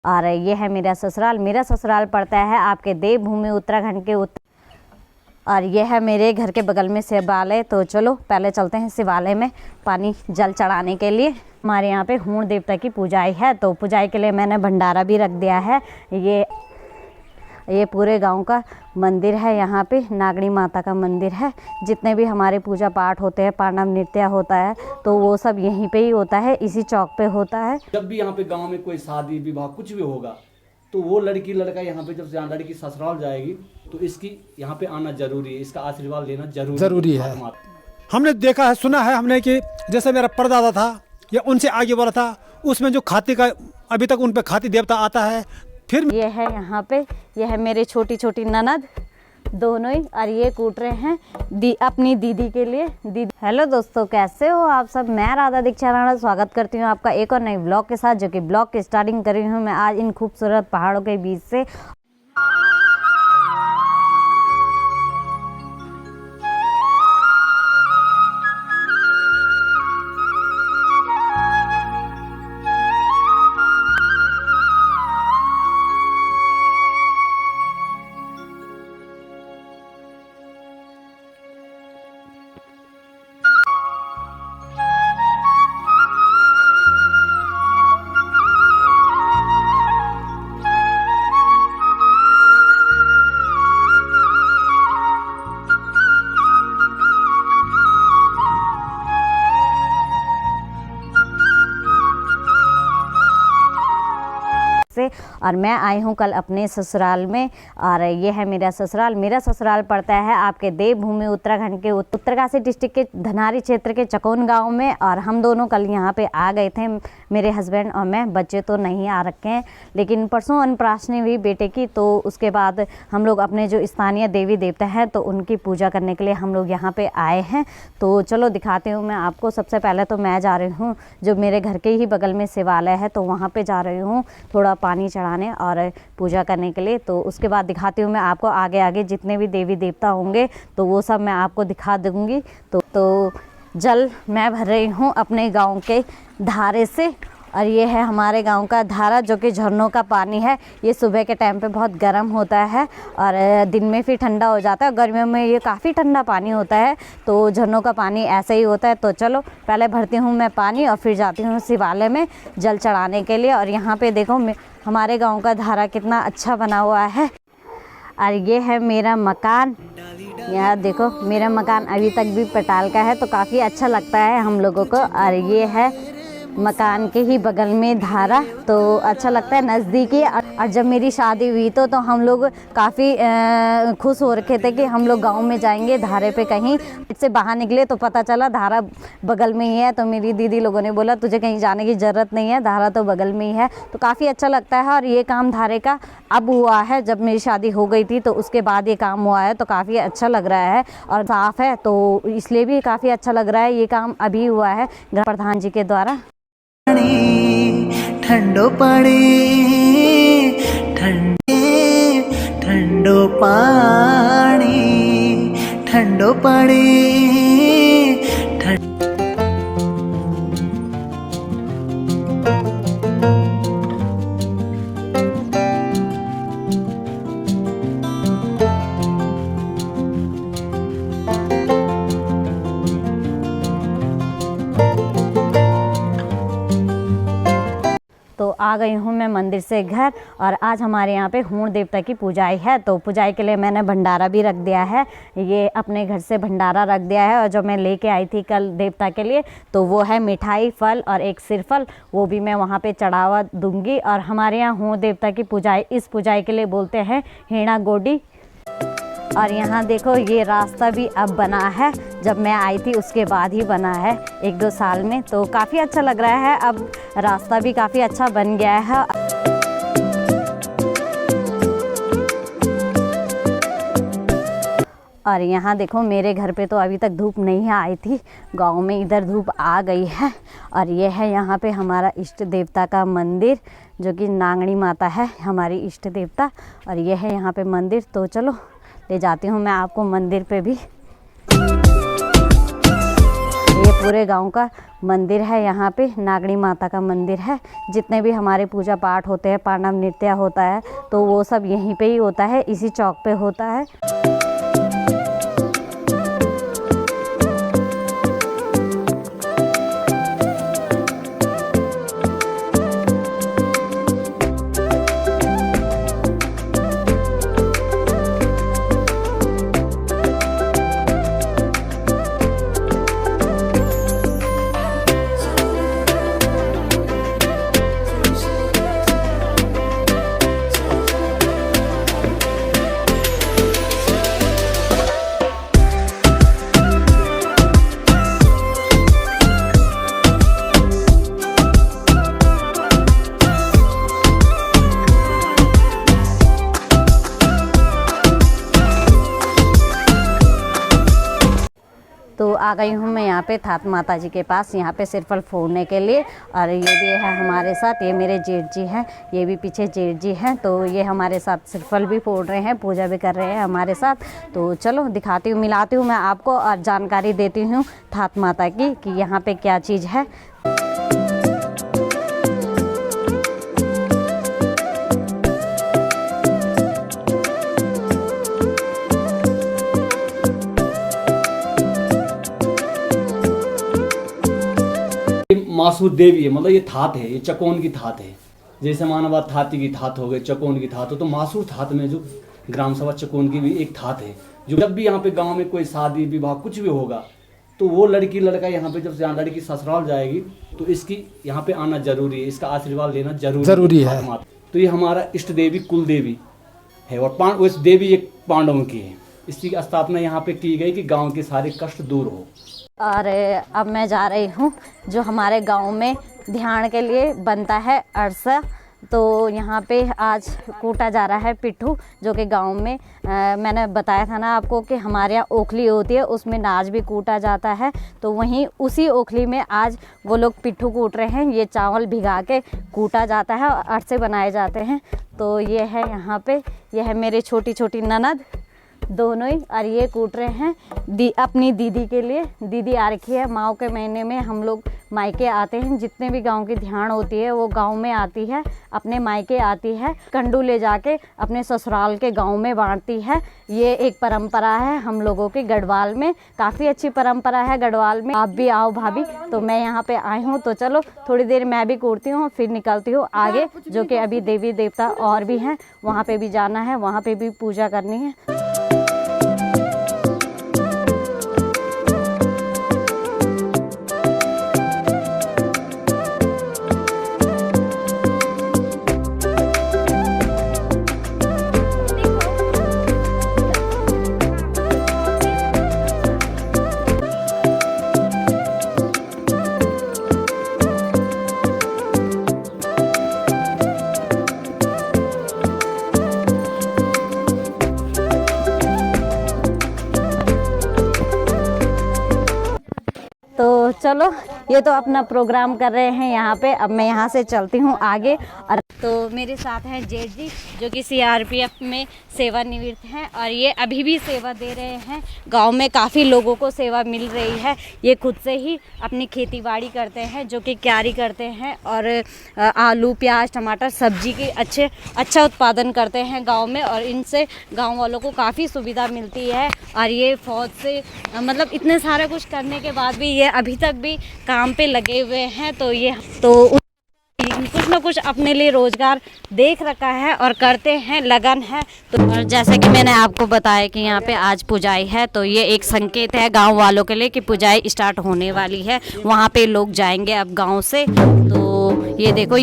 और ये है मेरा ससुराल। मेरा ससुराल पड़ता है आपके देवभूमि उत्तराखंड के और ये है मेरे घर के बगल में शिवालय। तो चलो पहले चलते हैं शिवालय में पानी जल चढ़ाने के लिए। हमारे यहाँ पे हूण देवता की पूजाई है, तो पूजाई के लिए मैंने भंडारा भी रख दिया है। ये पूरे गांव का मंदिर है। यहाँ पे नागणी माता का मंदिर है। जितने भी हमारे पूजा पाठ होते हैं, पांडव नृत्य होता है, तो वो सब यहीं पे ही होता है, इसी चौक पे होता है। जब भी यहाँ पे गांव में कोई शादी विवाह कुछ भी होगा, तो वो लड़की लड़का यहाँ पे जब लड़की ससुराल जाएगी तो इसकी यहाँ पे आना जरूरी है, इसका आशीर्वाद लेना जरूरी है। हमने देखा है, सुना है हमने कि जैसे मेरा परदादा था या उनसे आगे वाला था, उसमें जो खाती का अभी तक उन पे खाती देवता आता है। फिर ये है यहाँ पे, ये है मेरी छोटी छोटी ननद दोनों ही, और ये कूट रहे हैं अपनी दीदी के लिए। दीदी हेलो दोस्तों, कैसे हो आप सब? मैं राधा दीक्षा राणा स्वागत करती हूँ आपका एक और नई ब्लॉग के साथ, जो कि ब्लॉग की स्टार्टिंग कर रही हूँ मैं आज इन खूबसूरत पहाड़ों के बीच से। और मैं आई हूँ कल अपने ससुराल में, और ये है मेरा ससुराल। मेरा ससुराल पड़ता है आपके देवभूमि उत्तराखंड के उत्तरकाशी डिस्ट्रिक्ट के धनारी क्षेत्र के चकोन गांव में। और हम दोनों कल यहाँ पे आ गए थे, मेरे हस्बैंड और मैं। बच्चे तो नहीं आ रखे हैं, लेकिन परसों अन्नप्राशनी हुई बेटे की, तो उसके बाद हम लोग अपने जो स्थानीय देवी देवता हैं तो उनकी पूजा करने के लिए हम लोग यहाँ पे आए हैं। तो चलो दिखाती हूँ मैं आपको। सबसे पहले तो मैं जा रही हूँ जो मेरे घर के ही बगल में शिवालय है, तो वहाँ पर जा रही हूँ थोड़ा पानी चढ़ाने और पूजा करने के लिए। तो उसके बाद दिखाती हूँ मैं आपको आगे आगे जितने भी देवी देवता होंगे, तो वो सब मैं आपको दिखा दूँगी। तो जल मैं भर रही हूँ अपने गांव के धारे से, और ये है हमारे गांव का धारा, जो कि झरनों का पानी है। ये सुबह के टाइम पे बहुत गर्म होता है और दिन में फिर ठंडा हो जाता है। गर्मियों में ये काफ़ी ठंडा पानी होता है, तो झरनों का पानी ऐसे ही होता है। तो चलो पहले भरती हूँ मैं पानी और फिर जाती हूँ शिवालय में जल चढ़ाने के लिए। और यहाँ पे देखो हमारे गांव का धारा कितना अच्छा बना हुआ है। और ये है मेरा मकान। यहाँ देखो मेरा मकान अभी तक भी पटाल का है, तो काफ़ी अच्छा लगता है हम लोगों को। और ये है मकान के ही बगल में धारा, तो अच्छा लगता है, नज़दीकी। और जब मेरी शादी हुई तो हम लोग काफ़ी खुश हो रखे थे कि हम लोग गांव में जाएंगे धारे पे कहीं। इससे बाहर निकले तो पता चला धारा बगल में ही है। तो मेरी दीदी लोगों ने बोला तुझे कहीं जाने की ज़रूरत नहीं है, धारा तो बगल में ही है। तो काफ़ी अच्छा लगता है। और ये काम धारे का अब हुआ है, जब मेरी शादी हो गई थी तो उसके बाद ये काम हुआ है, तो काफ़ी अच्छा लग रहा है और साफ़ है, तो इसलिए भी काफ़ी अच्छा लग रहा है। ये काम अभी हुआ है ग्राम प्रधान जी के द्वारा। ठंडो पानी ठंडो पानी ठंडो पानी। तो आ गई हूँ मैं मंदिर से घर, और आज हमारे यहाँ पे हूण देवता की पूजाई है। तो पूजाई के लिए मैंने भंडारा भी रख दिया है। ये अपने घर से भंडारा रख दिया है, और जो मैं लेके आई थी कल देवता के लिए, तो वो है मिठाई, फल और एक सिरफल, वो भी मैं वहाँ पे चढ़ावा दूँगी। और हमारे यहाँ हूण देवता की पूजाई, इस पूजाई के लिए बोलते हैं हेणा गोडी। और यहाँ देखो ये रास्ता भी अब बना है, जब मैं आई थी उसके बाद ही बना है 1-2 साल में। तो काफ़ी अच्छा लग रहा है, अब रास्ता भी काफ़ी अच्छा बन गया है। और यहाँ देखो मेरे घर पे तो अभी तक धूप नहीं आई थी, गांव में इधर धूप आ गई है। और ये है यहाँ पे हमारा इष्ट देवता का मंदिर, जो कि नागणी माता है हमारी इष्ट देवता। और ये है यहाँ पे मंदिर। तो चलो ले जाती हूँ मैं आपको मंदिर पे भी। ये पूरे गांव का मंदिर है। यहाँ पे नागणी माता का मंदिर है। जितने भी हमारे पूजा पाठ होते हैं, पांडव नृत्य होता है, तो वो सब यहीं पे ही होता है, इसी चौक पे होता है। तो आ गई हूँ मैं यहाँ पे थात माता जी के पास, यहाँ पे सिरफल फोड़ने के लिए। और ये भी है हमारे साथ, ये मेरे जेठ जी हैं, ये भी पीछे जेठ जी हैं। तो ये हमारे साथ सिरफल भी फोड़ रहे हैं, पूजा भी कर रहे हैं हमारे साथ। तो चलो दिखाती हूँ, मिलाती हूँ मैं आपको और जानकारी देती हूँ थात माता की कि यहाँ पे क्या चीज़ है। मासूर देवी है, मतलब ये थात है, ये चकोन की थात है। जैसे मानवा थाती की थात हो गई, चकोन की थात हो, तो मासूर थात में जो ग्राम सभा चकोन की भी एक थात है। जो जब भी यहाँ पे गांव में कोई शादी विवाह कुछ भी होगा, तो वो लड़की लड़का यहाँ पे जब लड़की ससुराल जाएगी तो इसकी यहाँ पे आना जरूरी है, इसका आशीर्वाद लेना जरूरी है। तो ये हमारा इष्ट देवी कुल देवी है और उस देवी एक पांडवों की है। इसकी स्थापना यहाँ पे की गई कि गाँव के सारे कष्ट दूर हो। और अब मैं जा रही हूँ जो हमारे गांव में ध्यान के लिए बनता है अरसा। तो यहाँ पे आज कूटा जा रहा है पिट्ठू, जो कि गांव में मैंने बताया था ना आपको कि हमारे यहाँ ओखली होती है, उसमें नाच भी कूटा जाता है। तो वहीं उसी ओखली में आज वो लोग पिट्ठू कूट रहे हैं। ये चावल भिगा के कूटा जाता है और अरसे बनाए जाते हैं। तो ये है यहाँ पे, यह है मेरी छोटी छोटी ननद दोनों ही, और ये कूट रहे हैं अपनी दीदी के लिए। दीदी आ रखी है। माओ के महीने में हम लोग मायके आते हैं, जितने भी गांव की ध्यान होती है वो गांव में आती है, अपने मायके आती है, कंडू ले जाके अपने ससुराल के गांव में बांटती है। ये एक परंपरा है हम लोगों की गढ़वाल में, काफ़ी अच्छी परंपरा है गढ़वाल में। आप भी आओ भाभी। तो मैं यहाँ पे आई हूँ, तो चलो थोड़ी देर मैं भी कूटती हूँ, फिर निकलती हूँ आगे, जो कि अभी देवी देवता और भी हैं, वहाँ पे भी जाना है, वहाँ पे भी पूजा करनी है। तो चलो, ये तो अपना प्रोग्राम कर रहे हैं यहाँ पे। अब मैं यहाँ से चलती हूँ आगे। और तो मेरे साथ हैं जेठ जी, जो कि सीआरपीएफ में सेवानिवृत्त हैं, और ये अभी भी सेवा दे रहे हैं। गांव में काफ़ी लोगों को सेवा मिल रही है। ये खुद से ही अपनी खेतीबाड़ी करते हैं, जो कि क्यारी करते हैं, और आलू प्याज टमाटर सब्जी की अच्छा उत्पादन करते हैं गाँव में, और इनसे गाँव वालों को काफ़ी सुविधा मिलती है। और ये फौज से मतलब इतने सारे कुछ करने के बाद भी ये अभी तक भी काम पे लगे हुए हैं। तो ये कुछ ना कुछ अपने लिए रोजगार देख रखा है और करते हैं, लगन है। तो और जैसे कि मैंने आपको बताया कि यहाँ पे आज पुजाई है, तो ये एक संकेत है गांव वालों के लिए कि पुजाई स्टार्ट होने वाली है। वहाँ पे लोग जाएंगे अब गांव से। तो ये देखो,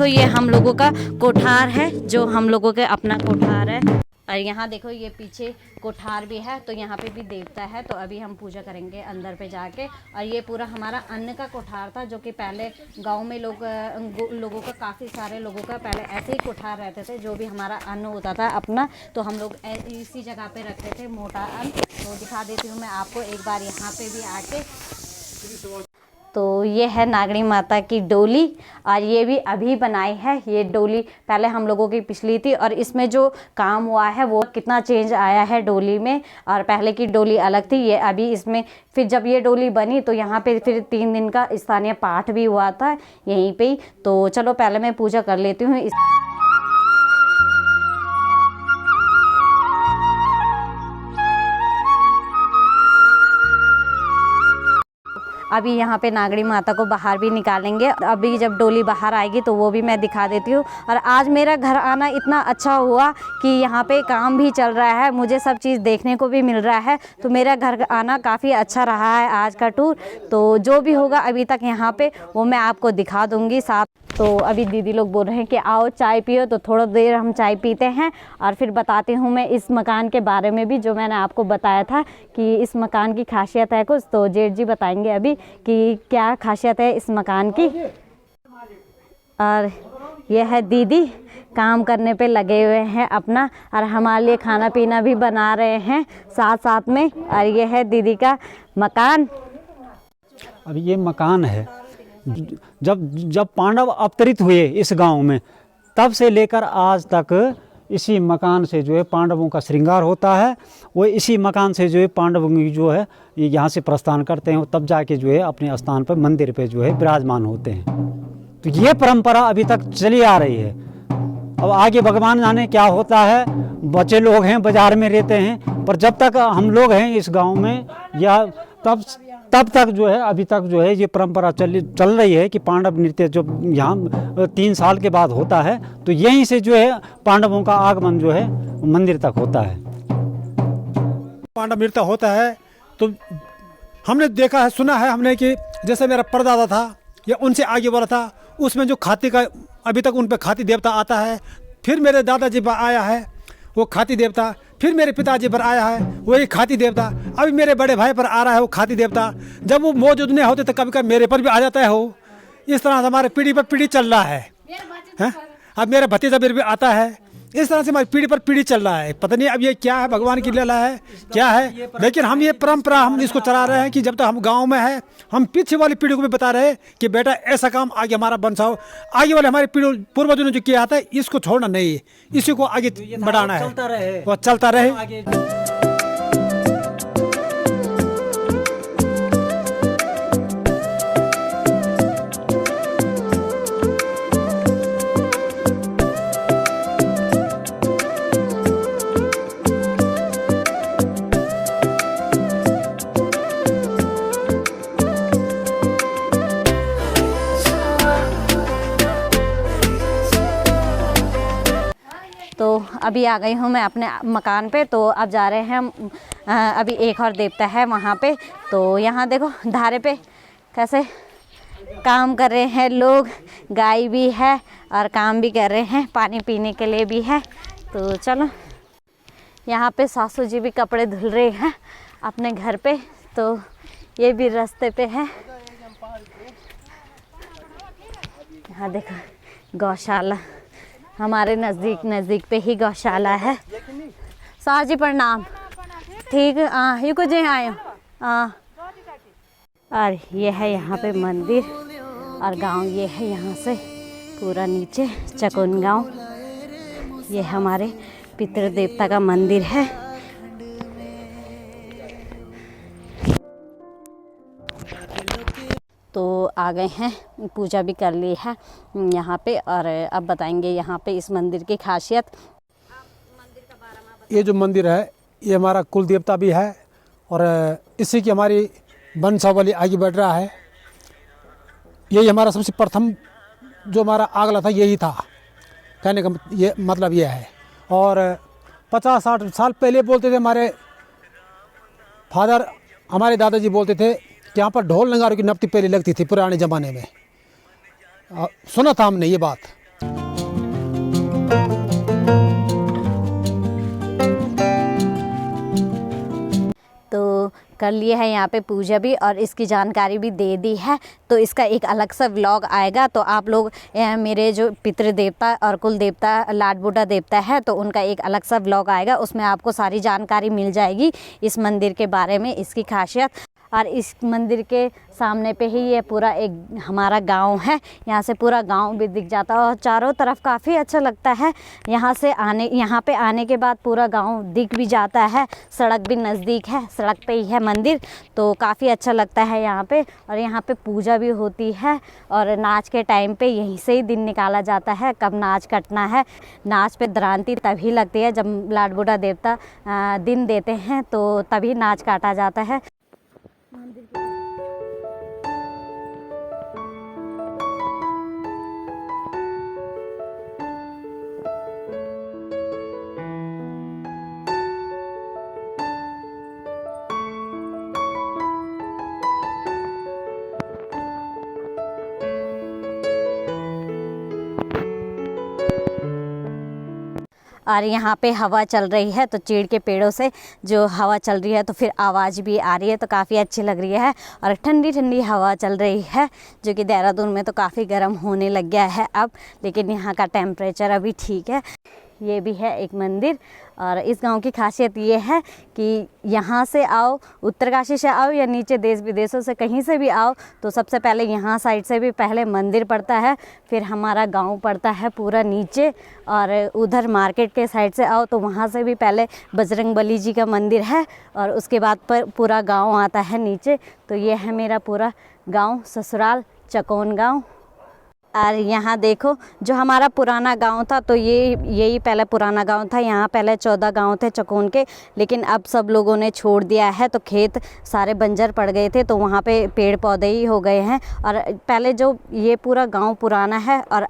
ये हम लोगों का कोठार है, जो हम लोगों के अपना कोठार है। और यहाँ देखो, ये पीछे कोठार भी है, तो यहाँ पे भी देवता है। तो अभी हम पूजा करेंगे अंदर पे जाके। और ये पूरा हमारा अन्न का कोठार था, जो कि पहले गांव में लोगों का काफ़ी सारे लोगों का पहले ऐसे ही कोठार रहते थे। जो भी हमारा अन्न होता था अपना, तो हम लोग इसी जगह पे रखते थे मोटा अन्न। तो दिखा देती हूँ मैं आपको एक बार यहाँ पे भी आके। तो ये है नागणी माता की डोली और ये भी अभी बनाई है। ये डोली पहले हम लोगों की पिछली थी और इसमें जो काम हुआ है वो कितना चेंज आया है डोली में। और पहले की डोली अलग थी, ये अभी इसमें फिर जब ये डोली बनी तो यहाँ पे फिर 3 दिन का स्थानीय पाठ भी हुआ था यहीं पे ही। तो चलो पहले मैं पूजा कर लेती हूँ। अभी यहाँ पे नागणी माता को बाहर भी निकालेंगे। अभी जब डोली बाहर आएगी तो वो भी मैं दिखा देती हूँ। और आज मेरा घर आना इतना अच्छा हुआ कि यहाँ पे काम भी चल रहा है, मुझे सब चीज़ देखने को भी मिल रहा है। तो मेरा घर आना काफ़ी अच्छा रहा है आज का टूर। तो जो भी होगा अभी तक यहाँ पे वो मैं आपको दिखा दूँगी साथ। तो अभी दीदी लोग बोल रहे हैं कि आओ चाय पियो, तो थोड़ा देर हम चाय पीते हैं और फिर बताती हूँ मैं इस मकान के बारे में भी, जो मैंने आपको बताया था कि इस मकान की खासियत है कुछ। तो जेठ जी बताएंगे अभी कि क्या खासियत है इस मकान की। और यह है दीदी काम करने पे लगे हुए हैं अपना, और हमारे लिए खाना पीना भी बना रहे हैं साथ साथ में। और यह है दीदी का मकान। अब ये मकान है, जब पांडव अवतरित हुए इस गांव में तब से लेकर आज तक इसी मकान से जो है पांडवों का श्रृंगार होता है। वो इसी मकान से जो है पांडवों की जो है ये यहाँ से प्रस्थान करते हैं, तब जाके जो है अपने स्थान पर मंदिर पे जो है विराजमान होते हैं। तो ये परंपरा अभी तक चली आ रही है। अब आगे भगवान जाने क्या होता है, बच्चे लोग हैं बाजार में रहते हैं, पर जब तक हम लोग हैं इस गाँव में या तब तक जो है अभी तक जो है ये परंपरा चल रही है कि पांडव नृत्य जो यहाँ 3 साल के बाद होता है तो यहीं से जो है पांडवों का आगमन जो है मंदिर तक होता है। पांडव नृत्य होता है तो हमने देखा है, सुना है हमने कि जैसे मेरा परदादा था या उनसे आगे वाला था, उसमें जो खाती का अभी तक उन पर खाती देवता आता है। फिर मेरे दादाजी पर आया है वो खाती देवता, फिर मेरे पिताजी पर आया है वही खाती देवता, अभी मेरे बड़े भाई पर आ रहा है वो खाती देवता। जब वो मौजूद नहीं होते तो कभी कभी मेरे पर भी आ जाता है वो। इस तरह से हमारे पीढ़ी पर पीढ़ी चल रहा है। अब मेरा भतीजा भी आता है, इस तरह से हमारी पीढ़ी पर पीढ़ी चल रहा है। पता नहीं अब ये क्या है, भगवान की लीला है क्या है, लेकिन हम ये परंपरा हम इसको चला रहे हैं कि जब तक हम गांव में है हम पीछे वाली पीढ़ी को भी बता रहे हैं कि बेटा ऐसा काम आगे हमारा बंसाओ, आगे वाले हमारे पीढ़ी पूर्वजों ने जो किया था इसको छोड़ना नहीं है, इसी को आगे बढ़ाना है, वो चलता रहे। तो अभी आ गई हूँ मैं अपने मकान पे। तो अब जा रहे हैं हम, अभी एक और देवता है वहाँ पे। तो यहाँ देखो धारे पे कैसे काम कर रहे हैं लोग, गाय भी है और काम भी कर रहे हैं, पानी पीने के लिए भी है। तो चलो यहाँ पे सासू जी भी कपड़े धुल रहे हैं अपने घर पे। तो ये भी रास्ते पे है। यहाँ देखो गौशाला, हमारे नज़दीक पे ही गौशाला है। सास जी प्रणाम। ठीक ये कुछ आए और ये है यहाँ पे मंदिर और गांव ये है यहाँ से पूरा नीचे चकोन गांव। ये हमारे पितृ देवता का मंदिर है। तो आ गए हैं, पूजा भी कर ली है यहाँ पे और अब बताएंगे यहाँ पे इस मंदिर की खासियत। ये जो मंदिर है ये हमारा कुल देवता भी है और इसी की हमारी वंशावली आगे बढ़ रहा है। यही हमारा सबसे प्रथम जो हमारा आगला था यही था, कहने का ये मतलब ये है। और 50-60 साल पहले बोलते थे हमारे फादर, हमारे दादाजी बोलते थे कि यहाँ पर ढोल नगारों की नपती पहले लगती थी पुराने ज़माने में। सुना था हमने ये बात। तो कर लिए है यहाँ पे पूजा भी और इसकी जानकारी भी दे दी है। तो इसका एक अलग सा व्लॉग आएगा। तो आप लोग मेरे जो पितृ देवता और कुल देवता लाड बूढ़ा देवता है तो उनका एक अलग सा व्लॉग आएगा, उसमें आपको सारी जानकारी मिल जाएगी इस मंदिर के बारे में, इसकी खासियत। और इस मंदिर के सामने पे ही ये पूरा एक हमारा गांव है। यहाँ से पूरा गांव भी दिख जाता है और चारों तरफ काफ़ी अच्छा लगता है। यहाँ पे आने के बाद पूरा गांव दिख भी जाता है, सड़क भी नज़दीक है, सड़क पे ही है मंदिर, तो काफ़ी अच्छा लगता है यहाँ पे। और यहाँ पे पूजा भी होती है और नाच के टाइम पे यहीं से ही दिन निकाला जाता है, कब नाच कटना है। नाच पे दरांती तभी लगती है जब लाड बूढ़ा देवता दिन देते हैं, तो तभी नाच काटा जाता है। और यहाँ पे हवा चल रही है, तो चीड़ के पेड़ों से जो हवा चल रही है तो फिर आवाज़ भी आ रही है, तो काफ़ी अच्छी लग रही है। और ठंडी ठंडी हवा चल रही है, जो कि देहरादून में तो काफ़ी गर्म होने लग गया है अब, लेकिन यहाँ का टेम्परेचर अभी ठीक है। ये भी है एक मंदिर। और इस गांव की खासियत ये है कि यहाँ से आओ, उत्तरकाशी से आओ या नीचे देश विदेशों से कहीं से भी आओ, तो सबसे पहले यहाँ साइड से भी पहले मंदिर पड़ता है, फिर हमारा गांव पड़ता है पूरा नीचे। और उधर मार्केट के साइड से आओ तो वहाँ से भी पहले बजरंगबली जी का मंदिर है और उसके बाद पर पूरा गाँव आता है नीचे। तो ये है मेरा पूरा गाँव, ससुराल चकोन गाँव। और यहाँ देखो जो हमारा पुराना गांव था, तो यही पहले पुराना गांव था। यहाँ पहले 14 गांव थे चकोन के, लेकिन अब सब लोगों ने छोड़ दिया है, तो खेत सारे बंजर पड़ गए थे, तो वहाँ पे पेड़ पौधे ही हो गए हैं। और पहले जो ये पूरा गांव पुराना है, और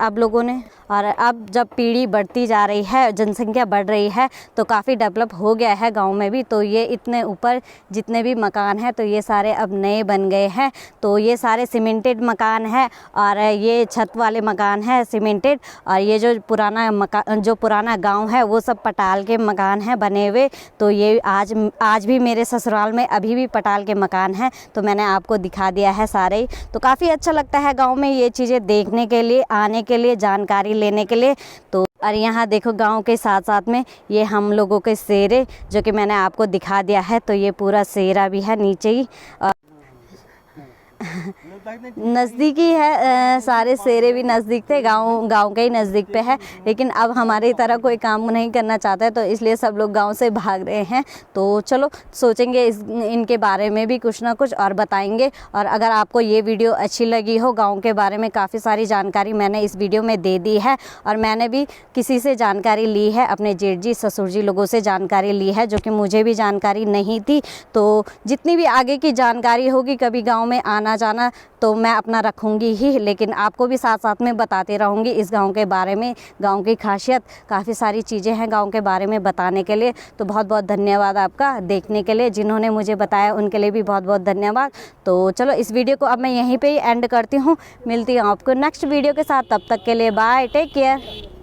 अब जब पीढ़ी बढ़ती जा रही है, जनसंख्या बढ़ रही है, तो काफ़ी डेवलप हो गया है गाँव में भी। तो ये इतने ऊपर जितने भी मकान हैं, तो ये सारे अब नए बन गए हैं। तो ये सारे सीमेंटेड मकान है और ये छत वाले मकान है सीमेंटेड। और ये जो पुराना गांव है वो सब पटाल के मकान हैं बने हुए। तो ये आज भी मेरे ससुराल में अभी भी पटाल के मकान हैं, तो मैंने आपको दिखा दिया है सारे ही। तो काफ़ी अच्छा लगता है गांव में ये चीज़ें देखने के लिए, आने के लिए, जानकारी लेने के लिए। तो और यहाँ देखो गांव के साथ साथ में ये हम लोगों के सेरे, जो कि मैंने आपको दिखा दिया है। तो ये पूरा सेरा भी है नीचे ही, नज़दीकी है, सारे सेरे भी नज़दीक थे, गांव के ही नज़दीक पे है। लेकिन अब हमारी तरह कोई काम नहीं करना चाहता है, तो इसलिए सब लोग गांव से भाग रहे हैं। तो चलो सोचेंगे इनके बारे में भी कुछ ना कुछ और बताएंगे। और अगर आपको ये वीडियो अच्छी लगी हो, गांव के बारे में काफ़ी सारी जानकारी मैंने इस वीडियो में दे दी है, और मैंने भी किसी से जानकारी ली है, अपने जेठ जी ससुर जी लोगों से जानकारी ली है, जो कि मुझे भी जानकारी नहीं थी। तो जितनी भी आगे की जानकारी होगी, कभी गाँव में आना जाना, तो मैं अपना रखूँगी ही, लेकिन आपको भी साथ साथ में बताते रहूँगी इस गांव के बारे में, गांव की खासियत, काफ़ी सारी चीज़ें हैं गांव के बारे में बताने के लिए। तो बहुत बहुत धन्यवाद आपका देखने के लिए, जिन्होंने मुझे बताया उनके लिए भी बहुत बहुत धन्यवाद। तो चलो इस वीडियो को अब मैं यहीं पे ही एंड करती हूँ, मिलती हूँ आपको नेक्स्ट वीडियो के साथ। तब तक के लिए बाय, टेक केयर।